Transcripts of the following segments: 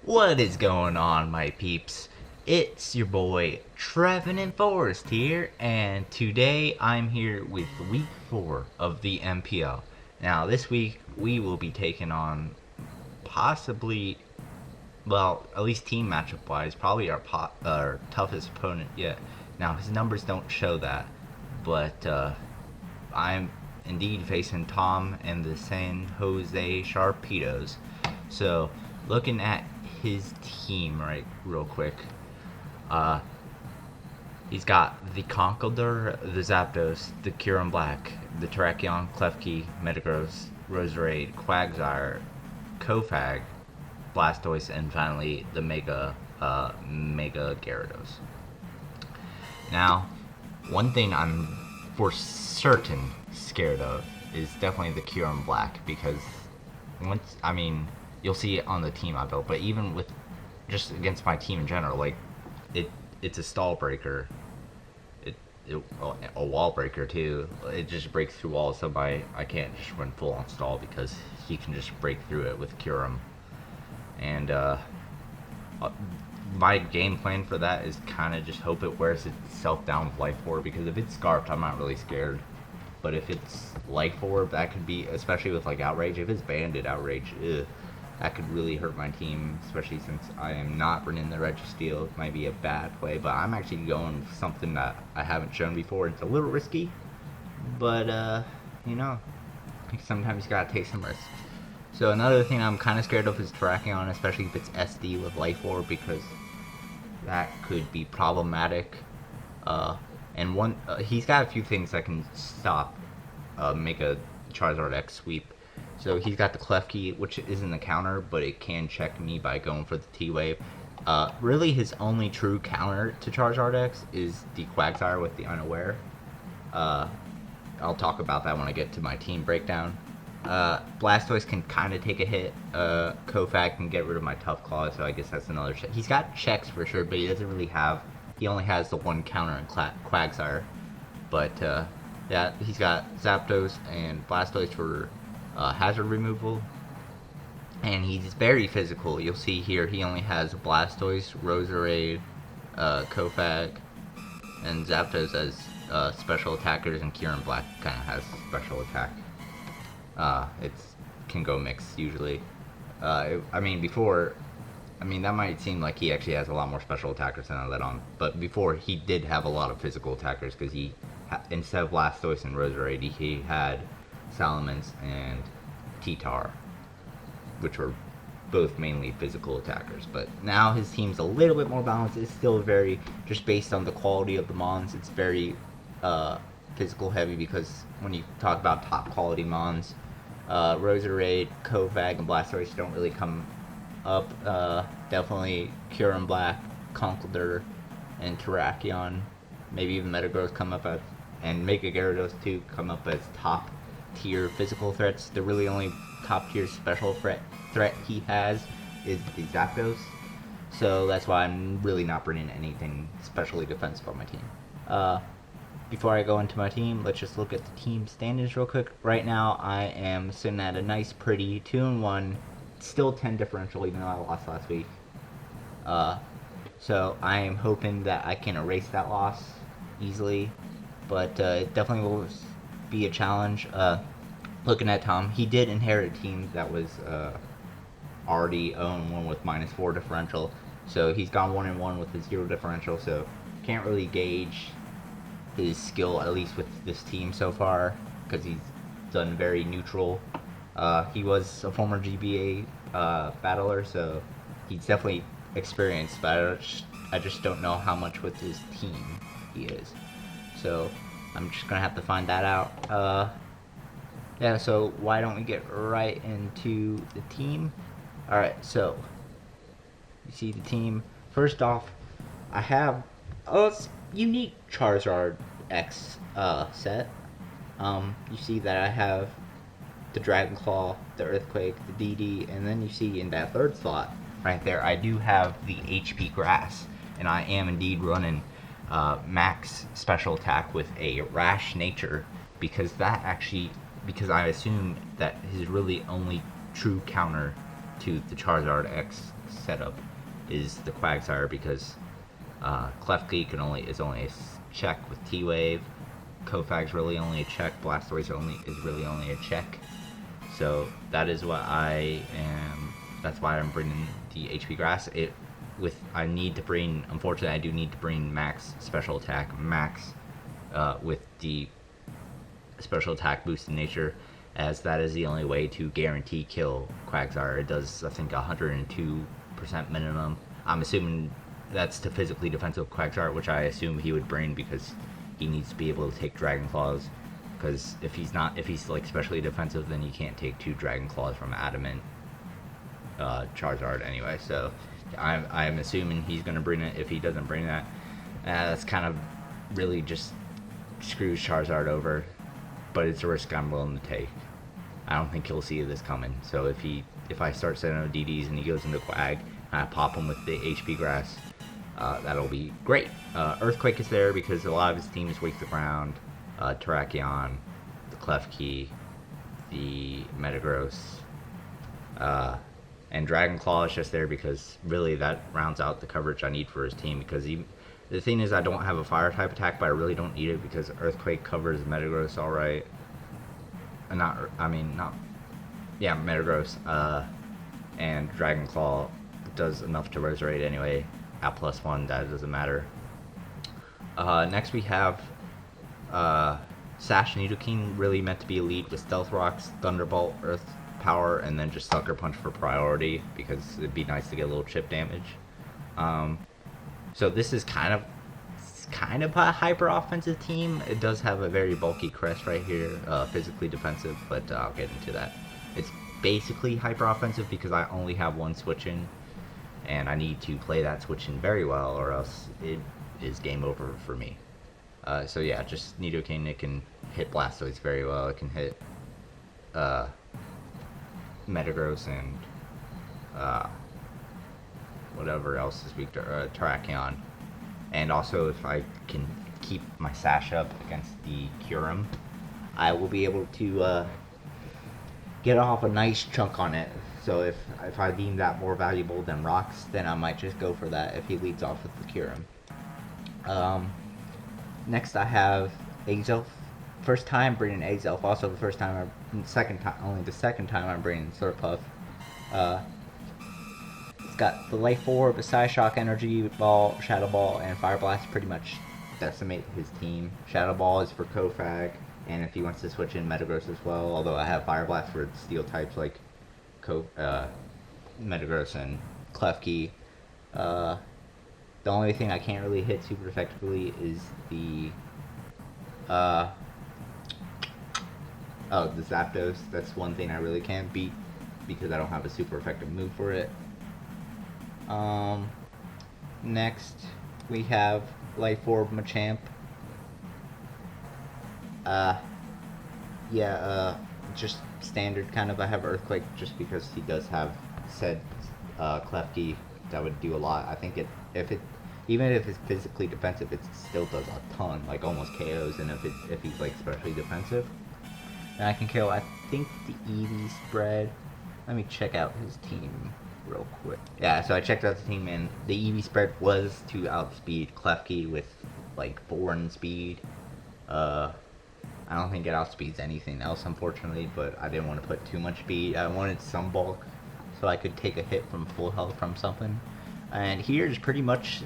What is going on, my peeps? It's your boy Trevin and Forrest here, and today I'm here with week 4 of the NPL. Now, this week we will be taking on possibly, well, at least team matchup wise, probably our toughest opponent yet. Now, his numbers don't show that, but I'm indeed facing Tom and the San Jose Sharpedos. So, looking at his team right real quick, uh, he's got the Conkeldurr, the Zapdos, the Curum Black, the Terrakion, Klefki, Metagross, Roserade, Quagsire, Kofag, Blastoise, and finally the Mega Gyarados. Now, one thing I'm for certain scared of is definitely the Curum Black, because you'll see it on the team I built, but even with just against my team in general, like it's a stall breaker. It a wall breaker too. It just breaks through walls, so I can't just run full on stall because he can just break through it with Curum. And my game plan for that is kind of just hope it wears itself down with Life Orb, because if it's Scarfed, I'm not really scared. But if it's Life Orb, that could be, especially with like Outrage. If it's Banded Outrage, that could really hurt my team, especially since I am not running the Registeel. It might be a bad play, but I'm actually going with something that I haven't shown before. It's a little risky, but sometimes you gotta take some risks. So another thing I'm kind of scared of is Terrakion, especially if it's SD with Life Orb, because that could be problematic. And he's got a few things that can stop, make a Charizard X sweep. So he's got the Klefki, which isn't a counter, but it can check me by going for the T-Wave. Really, his only true counter to Charizard X is the Quagsire with the Unaware. I'll talk about that when I get to my team breakdown. Blastoise can kind of take a hit. Kofag can get rid of my Tough Claw, so I guess that's another check. He's got checks for sure, but he doesn't really have... He only has the one counter in Quagsire. But, yeah, he's got Zapdos and Blastoise for hazard removal. And he's very physical. You'll see here he only has Blastoise, Roserade, Kofag, and Zapdos as special attackers, and Curum Black kind of has special attack. It can go mixed usually. That might seem like he actually has a lot more special attackers than I let on, but before he did have a lot of physical attackers, because instead of Blastoise and Roserade, he had Salamence and T-Tar, which were both mainly physical attackers. But now his team's a little bit more balanced. It's still very, just based on the quality of the Mons, it's very physical heavy, because when you talk about top quality Mons, Roserade, Kofag, and Blastoise don't really come up. Definitely Curum Black, Conkeldurr, and Terrakion, maybe even Metagross come up as, and Mega Gyarados too, come up as top tier physical threats. The really only top tier special threat he has is the Zapdos, so that's why I'm really not bringing anything specially defensive on my team. Before I go into my team, let's just look at the team standings real quick. Right now, I am sitting at a nice, pretty 2-1, still 10 differential, even though I lost last week. So I am hoping that I can erase that loss easily, but it definitely will be a challenge. Looking at Tom, he did inherit a team that was already 0-1 with -4 differential, so he's gone 1-1 with a 0 differential, so can't really gauge his skill, at least with this team so far, because he's done very neutral. He was a former GBA battler, so he's definitely experienced, but I just don't know how much with his team he is. So I'm just gonna have to find that out. Yeah, so why don't we get right into the team? Alright, so you see the team. First off, I have a unique Charizard X set. You see that I have the Dragon Claw, the Earthquake, the DD, and then you see in that third slot right there, I do have the HP Grass, and I am indeed running max special attack with a Rash Nature, because I assume that his really only true counter to the Charizard X setup is the Quagsire, because Klefki is only a check with T-Wave. Kofag's really only a check. Blastoise is really only a check. So that is what that's why I'm bringing the HP Grass. Unfortunately, I do need to bring max special attack, with the special attack boost in nature, as that is the only way to guarantee kill Quagsire. It does, I think, 102% minimum. I'm assuming that's to physically defensive Quagsire, which I assume he would bring because he needs to be able to take Dragon Claws. Because if he's like specially defensive, then you can't take 2 Dragon Claws from Adamant Charizard anyway. So I'm assuming he's gonna bring it. If he doesn't bring that, that's kind of really just screws Charizard over. But it's a risk I'm willing to take. I don't think he'll see this coming. So if I start setting up DDs and he goes into Quag, and I pop him with the HP Grass, that'll be great. Earthquake is there because a lot of his team is Wake the Ground, Terrakion, the Klefki, the Metagross, and Dragon Claw is just there because really that rounds out the coverage I need for his team. Because the thing is, I don't have a fire type attack, but I really don't need it because Earthquake covers Metagross alright. Metagross. And Dragon Claw does enough to resurrect anyway. At +1, that doesn't matter. Next we have Sash Nidoking, really meant to be a lead with Stealth Rocks, Thunderbolt, Earth Power, and then just Sucker Punch for priority because it'd be nice to get a little chip damage. So this is kind of a hyper offensive team. It does have a very bulky crest right here, physically defensive, but I'll get into that. It's basically hyper offensive because I only have one switch in, and I need to play that switch in very well, or else it is game over for me. So yeah, just Nidoking. It can hit Blastoise very well. It can hit Metagross and whatever else is weak to Terrakion. And also, if I can keep my Sash up against the Kyurem, I will be able to get off a nice chunk on it. So if I deem that more valuable than Rocks, then I might just go for that if he leads off with the Kyurem. Next I have Azelf. First time bringing Azelf. Also the only the second time I'm bringing Slurpuff. It's got the Life Orb, Psyshock, Energy Ball, Shadow Ball, and Fire Blast. Pretty much decimate his team. Shadow Ball is for Kofag, and if he wants to switch in Metagross as well, although I have Fire Blast for Steel types like Metagross and Klefki. The only thing I can't really hit super effectively is the Zapdos. That's one thing I really can't beat because I don't have a super effective move for it. Next we have Life Orb Machamp. Just standard kind of. I have Earthquake just because he does have said Klefki that would do a lot. I think even if it's physically defensive, it still does a ton, like almost KOs. And if he's like especially defensive, then I can KO. I think the EV spread. Let me check out his team real quick. Yeah, so I checked out the team, and the EV spread was to outspeed Klefki with like 4 in speed. I don't think it outspeeds anything else, unfortunately, but I didn't want to put too much speed. I wanted some bulk so I could take a hit from full health from something. And here's pretty much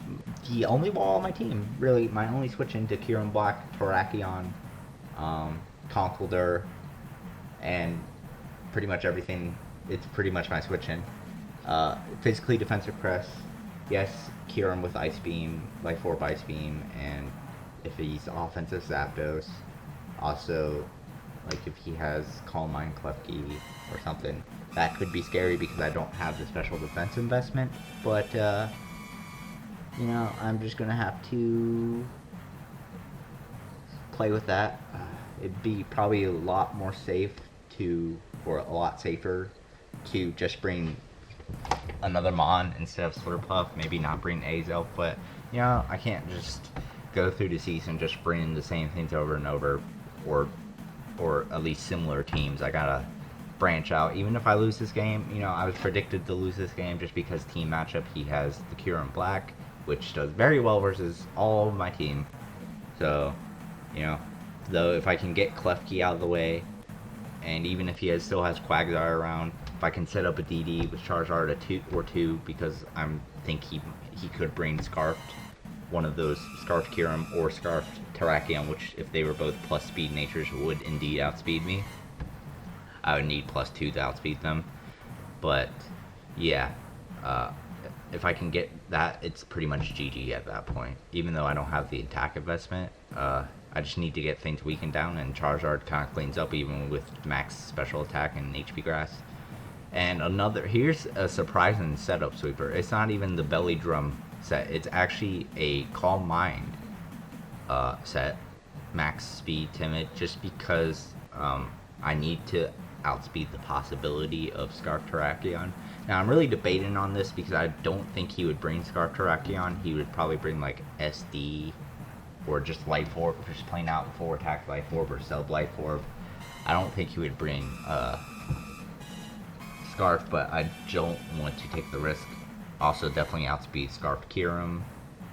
the only wall on my team. Really, my only switch into Kyurem Black, Terrakion, Conkeldurr, and pretty much everything. It's pretty much my switch in. Physically defensive crest. Yes, Kyurem with Ice Beam, Life Orb Ice Beam, and if he's offensive, Zapdos. Also, like if he has Calm Mind Klefki or something, that could be scary because I don't have the special defense investment. But, I'm just going to have to play with that. It'd be probably a lot more safer to just bring another Mon instead of Slurpuff. Maybe not bring Azelf, but, I can't just go through the season just bringing the same things over and over, or at least similar teams. I gotta branch out. Even if I lose this game, I was predicted to lose this game just because team matchup. He has the Kieran Black, which does very well versus all of my team. So, you know, though if I can get Klefki out of the way, and even if he still has Quagsire around, if I can set up a DD with Charizard or two, because I think he could bring Scarfed, one of those Scarfed Kyurem or Scarfed Terrakion, which if they were both plus speed natures would indeed outspeed me. I would need +2 to outspeed them. But yeah, if I can get that, it's pretty much GG at that point. Even though I don't have the attack investment, I just need to get things weakened down, and Charizard kind of cleans up even with max special attack and HP Grass. And here's a surprising setup sweeper. It's not even the Belly Drum set. It's actually a Calm Mind set, max speed timid, just because I need to outspeed the possibility of Scarf Terrakion. Now I'm really debating on this because I don't think he would bring Scarf Terrakion. He would probably bring like SD or just Life Orb, just plain out full attack Life Orb or Cell Life Orb. I don't think he would bring Scarf, but I don't want to take the risk. Also definitely outspeed Scarf Kyurem,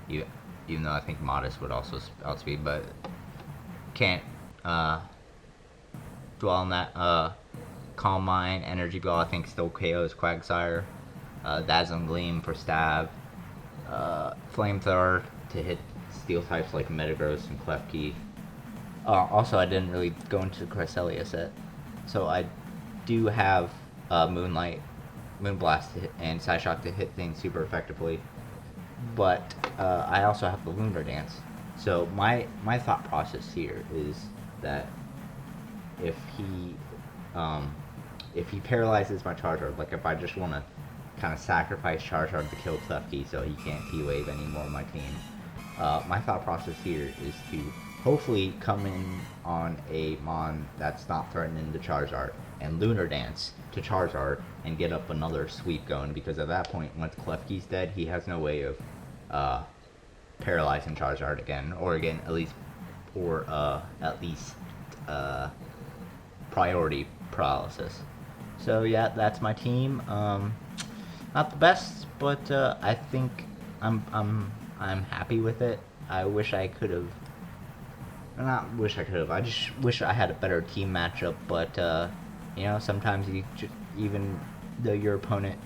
even though I think Modest would also outspeed, but can't dwell on that. Calm Mind, Energy Ball, I think still KOs Quagsire. Dazzling Gleam for stab. Flamethrower to hit steel types like Metagross and Klefki. Also, I didn't really go into the Cresselia set, so I do have Moonlight, Moonblast to hit, and Psyshock to hit things super effectively. But I also have the Lunar Dance. So my thought process here is that if he paralyzes my Charizard, like if I just want to kind of sacrifice Charizard to kill Klefki so he can't T-Wave anymore on my team, my thought process here is to hopefully come in on a Mon that's not threatening the Charizard and Lunar Dance to Charizard and get up another sweep going, because at that point, once Klefki's dead, he has no way of paralyzing Charizard again, or at least priority paralysis. So yeah, that's my team. Not the best, but I think I'm happy with it. I wish I could have. Not wish I could have. I just wish I had a better team matchup. But sometimes even though your opponent,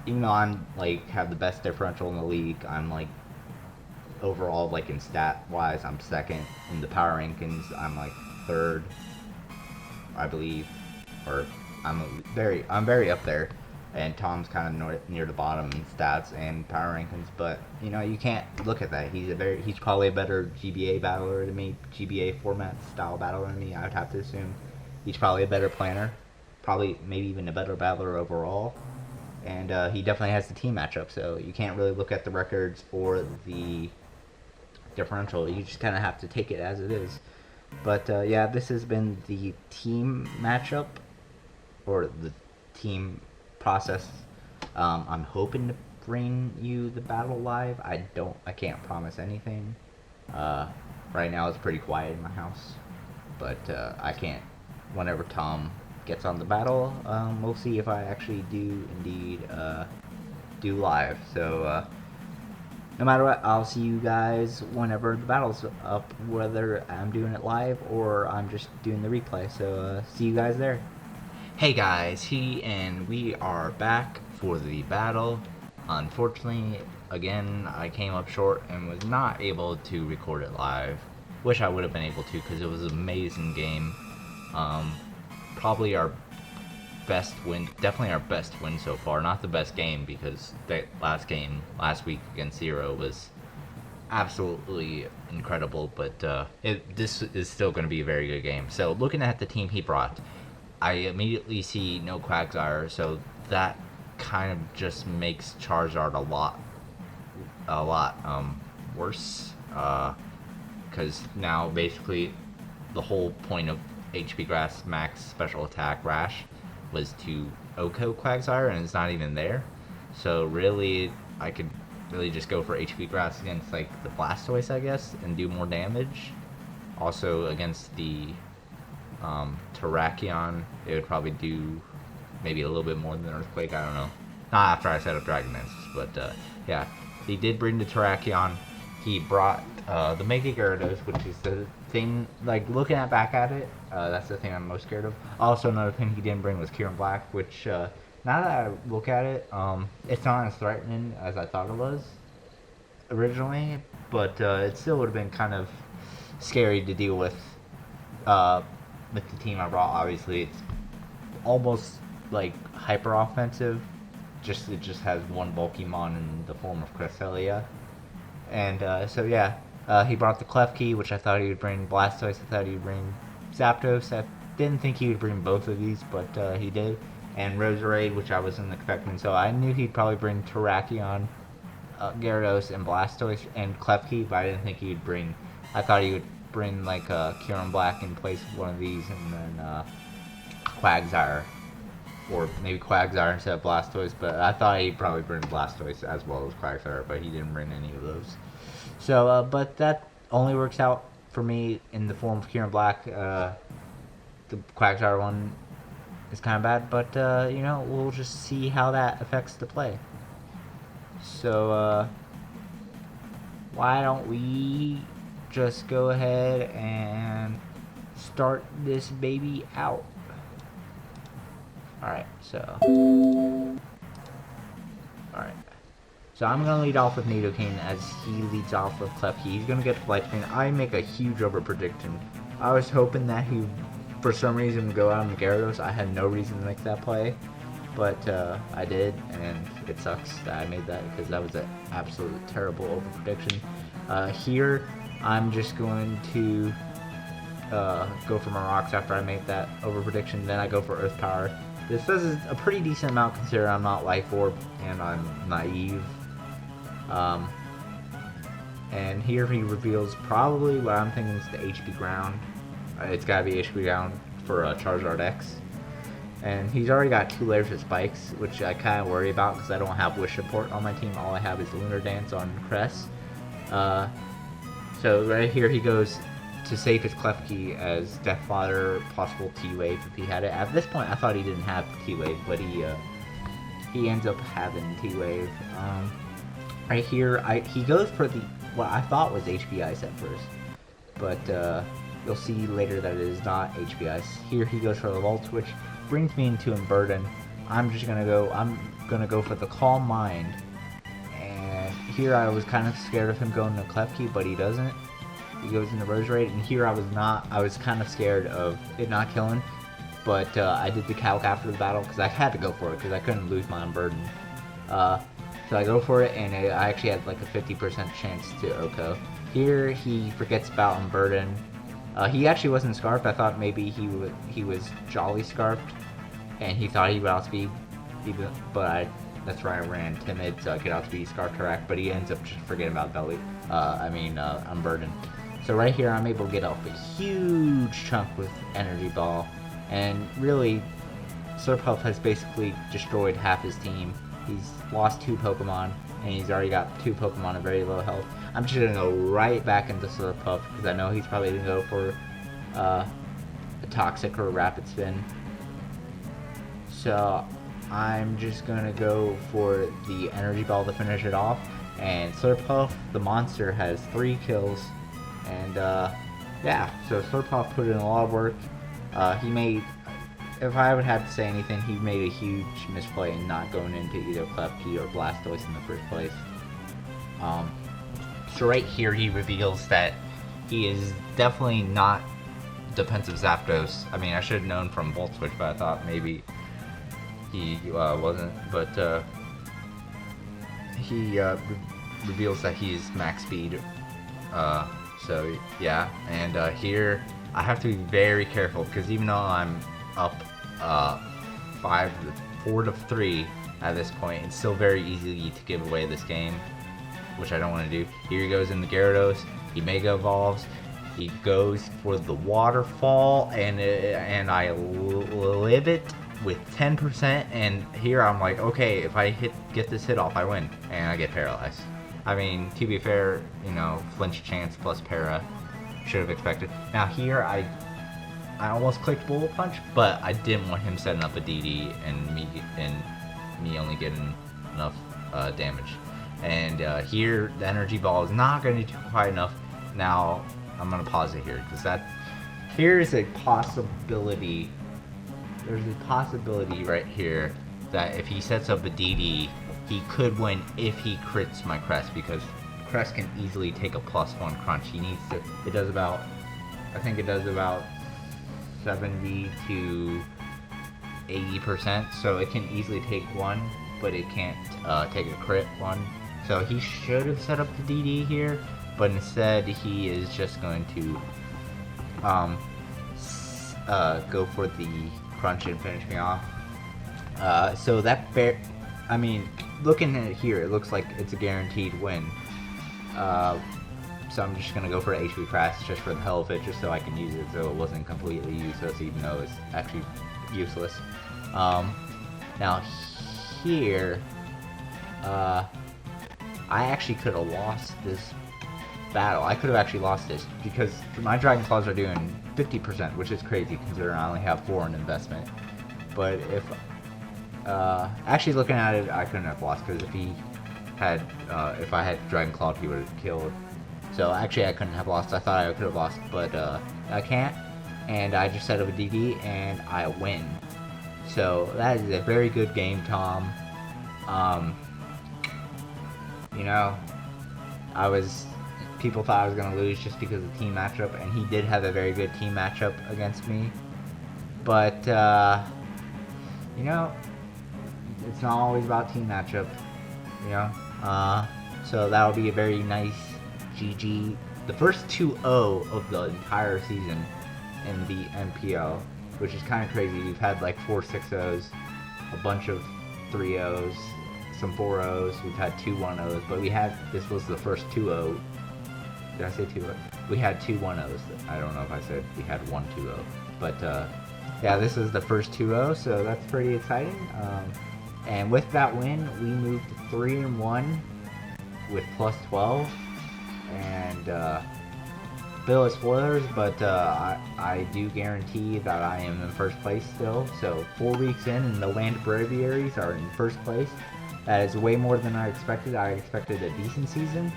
even though I'm like have the best differential in the league, I'm like overall like in stat wise, I'm second in the power rankings. I'm like third, I believe, or I'm very up there, and Tom's kind of near the bottom in stats and power rankings. But you can't look at that. He's probably a better GBA battler than me, GBA format style battler than me. I would have to assume he's probably a better planner, probably maybe even a better battler overall, and he definitely has the team matchup. So you can't really look at the records or the differential. You just kind of have to take it as it is. But yeah, this has been the team matchup, or the team process. I'm hoping to bring you the battle live. I can't promise anything. Right now it's pretty quiet in my house, but I can't. Whenever Tom gets on the battle, we'll see if I actually do indeed do live. So no matter what, I'll see you guys whenever the battle's up, whether I'm doing it live or I'm just doing the replay. So see you guys there. Hey guys, and we are back for the battle. Unfortunately, again, I came up short and was not able to record it live. Wish I would have been able to, because it was an amazing game. Probably our best win, definitely our best win so far. Not the best game, because that last week against Zero was absolutely incredible, but this is still going to be a very good game. So looking at the team he brought, I immediately see no Quagsire, so that kind of just makes Charizard a lot worse, because now basically the whole point of HP Grass Max Special Attack Rash was to OHKO Quagsire, and it's not even there. So really, I could really just go for HP Grass against like the Blastoise, I guess, and do more damage. Also against the Terrakion, it would probably do maybe a little bit more than Earthquake. I don't know. Not after I set up Dragon Dance, but yeah, he did bring the Terrakion. He brought the Mega Gyarados, which is the thing. Like looking back at it, that's the thing I'm most scared of. Also, another thing he didn't bring was Kieran Black, which now that I look at it, it's not as threatening as I thought it was originally, but it still would have been kind of scary to deal with the team I brought. Obviously, it's almost like hyper offensive. It just has one bulky mon in the form of Cresselia, and so yeah, he brought the Klefki, which I thought he would bring Blastoise. I thought he would bring Zapdos. I didn't think he would bring both of these, but he did. And Roserade, which I wasn't expecting, so I knew he'd probably bring Terrakion, Gyarados, and Blastoise, and Klefki, but I didn't think he'd bring. I thought he would bring like Kieran Black in place of one of these, and then Quagsire, or maybe Quagsire instead of Blastoise. But I thought he'd probably bring Blastoise as well as Quagsire, but he didn't bring any of those. So, but that only works out for me in the form of Kieran Black. The Quagsire one is kind of bad, but you know, we'll just see how that affects the play. So why don't we just go ahead and start this baby out. Alright, so I'm going to lead off with Nidoking as he leads off with Klefki. He's going to get the Light Screen. I make a huge over prediction. I was hoping that he, for some reason, would go out on Gyarados. I had no reason to make that play, but I did, and it sucks that I made that because that was an absolutely terrible over prediction. Here, I'm just going to go for my rocks after I make that over prediction. Then I go for Earth Power. This does a pretty decent amount considering I'm not Life Orb and I'm naive. And here he reveals probably what I'm thinking is the HP Ground. It's gotta be HP Ground for Charizard X. And he's already got 2 layers of spikes, which I kind of worry about because I don't have Wish support on my team. All I have is Lunar Dance on Cress. So right here he goes to save his Klefki as Death Fodder, possible T-Wave if he had it. At this point I thought he didn't have T-Wave, but he ends up having T-Wave. Right here he goes for what I thought was HP Ice at first, but you'll see later that it is not HP Ice. Here he goes for the Volt Switch, brings me into Unburden. I'm gonna go for the Calm Mind. And here I was kind of scared of him going to Klefki, but he doesn't. He goes into Roserade, and here I was kind of scared of it not killing, but I did the calc after the battle because I had to go for it because I couldn't lose my Unburden. So I go for it, and I actually had like a 50% chance to OHKO. Here he forgets about Unburden. He actually wasn't Scarfed. I thought maybe he was Jolly Scarfed, and he thought he would outspeed, that's why I ran Timid so I could outspeed Scarf Tarak, but he ends up just forgetting about Unburden. So right here I'm able to get off a huge chunk with Energy Ball, and really Slurpuff has basically destroyed half his team. He's lost 2 Pokemon, and he's already got 2 Pokemon at very low health. I'm just gonna go right back into Slurpuff because I know he's probably gonna go for a Toxic or a Rapid Spin. So I'm just gonna go for the Energy Ball to finish it off. And Slurpuff, the monster, has 3 kills. And yeah, so Slurpuff put in a lot of work. He made, if I would have to say anything, he made a huge misplay in not going into either Klefki or Blastoise in the first place. So right here he reveals that he is definitely not defensive Zapdos. I mean, I should have known from Volt Switch, but I thought maybe he wasn't. But he reveals that he's max speed. So yeah, and here I have to be very careful because even though I'm up 4 to 3 at this point, it's still very easy to give away this game, which I don't want to do. Here he goes in the Gyarados. He Mega Evolves. He goes for the Waterfall, and I live it with 10%. And here I'm like, okay, if I get this hit off, I win, and I get paralyzed. I mean, to be fair, you know, flinch chance plus para, should have expected. Now here I almost clicked bullet punch, but I didn't want him setting up a DD and me only getting enough damage. And here, the energy ball is not going to do quite enough. Now, I'm going to pause it here, because here's a possibility. There's a possibility right here that if he sets up a DD, he could win if he crits my crest, because crest can easily take a +1 crunch. He needs to, it does about, I think it does about 70 to 80%, so it can easily take one, but it can't take a crit one. So he should have set up the DD here, but instead he is just going to go for the crunch and finish me off. So that I mean, looking at it here, it looks like it's a guaranteed win. So I'm just gonna go for HP Crash just for the hell of it, just so I can use it, so it wasn't completely useless, even though it's actually useless. Now here, I actually could have lost this battle. I could have actually lost this, because my Dragon Claws are doing 50%, which is crazy considering I only have 4 in investment. But if actually looking at it, I couldn't have lost, because if I had Dragon Claw, he would have killed. So actually I couldn't have lost. I thought I could have lost, but I can't. And I just set up a DD and I win. So that is a very good game, Tom. You know, people thought I was going to lose just because of the team matchup, and he did have a very good team matchup against me. But, you know, it's not always about team matchup, you know. So that'll be a very nice GG. The first 2-0 of the entire season in the NPL, which is kind of crazy. We've had like 4 6-0s, a bunch of 3-0s, some 4-0s. We've had 2 1-0s, but this was the first 2-0. Did I say 2-0? We had 2 1-0s. I don't know if I said we had 1 2-0, but yeah, this is the first 2-0, so that's pretty exciting. And with that win, we moved to 3-1 with +12. And bill of spoilers, but I do guarantee that I am in first place still. So 4 weeks in, and the Atlanta Braviarys are in first place. That is way more than I expected. I expected a decent season,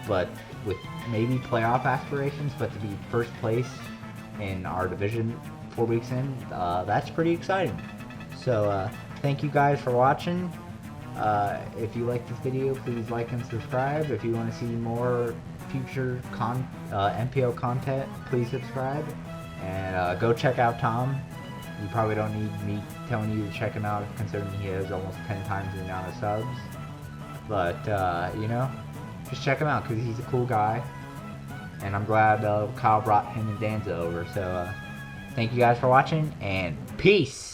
but with maybe playoff aspirations. But to be first place in our division 4 weeks in, that's pretty exciting. So thank you guys for watching. If you like this video, please like and subscribe. If you want to see more future NPL content, please subscribe. And go check out Tom. You probably don't need me telling you to check him out, considering he has almost 10 times the amount of subs. But, you know, just check him out, because he's a cool guy. And I'm glad Kyle brought him and Danza over. So, thank you guys for watching, and peace!